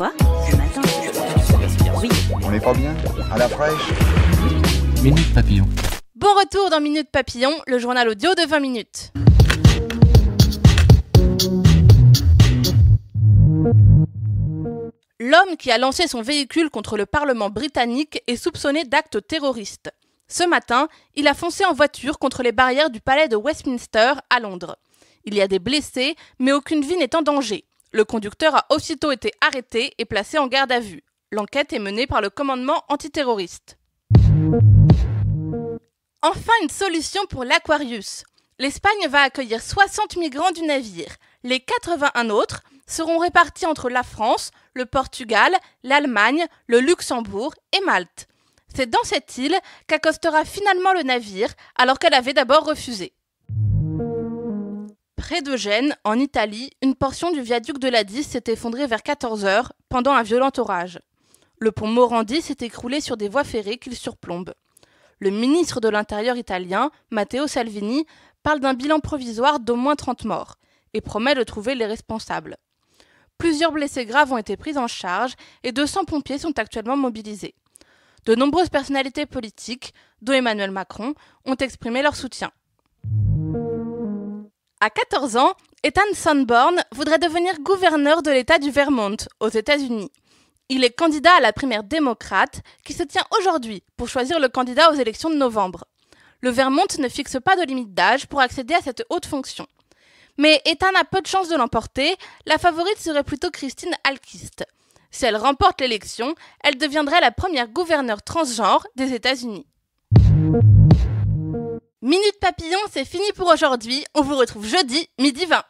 Quoi? Ce matin, oui. On n'est pas bien? À la fraîche? Minute Papillon. Bon retour dans Minute Papillon, le journal audio de 20 minutes. L'homme qui a lancé son véhicule contre le Parlement britannique est soupçonné d'actes terroristes. Ce matin, il a foncé en voiture contre les barrières du palais de Westminster à Londres. Il y a des blessés, mais aucune vie n'est en danger. Le conducteur a aussitôt été arrêté et placé en garde à vue. L'enquête est menée par le commandement antiterroriste. Enfin, une solution pour l'Aquarius. L'Espagne va accueillir 60 migrants du navire. Les 81 autres seront répartis entre la France, le Portugal, l'Allemagne, le Luxembourg et Malte. C'est dans cette île qu'accostera finalement le navire, alors qu'elle avait d'abord refusé. Près de Gênes, en Italie, une portion du viaduc de l'A10 s'est effondrée vers 14h pendant un violent orage. Le pont Morandi s'est écroulé sur des voies ferrées qu'il surplombe. Le ministre de l'Intérieur italien, Matteo Salvini, parle d'un bilan provisoire d'au moins 30 morts et promet de trouver les responsables. Plusieurs blessés graves ont été pris en charge et 200 pompiers sont actuellement mobilisés. De nombreuses personnalités politiques, dont Emmanuel Macron, ont exprimé leur soutien. À 14 ans, Ethan Sonborn voudrait devenir gouverneur de l'État du Vermont, aux États-Unis. Il est candidat à la primaire démocrate qui se tient aujourd'hui pour choisir le candidat aux élections de novembre. Le Vermont ne fixe pas de limite d'âge pour accéder à cette haute fonction. Mais Ethan a peu de chances de l'emporter, la favorite serait plutôt Christine Alquist. Si elle remporte l'élection, elle deviendrait la première gouverneure transgenre des États-Unis. Minute Papillon, c'est fini pour aujourd'hui. On vous retrouve jeudi, midi 20.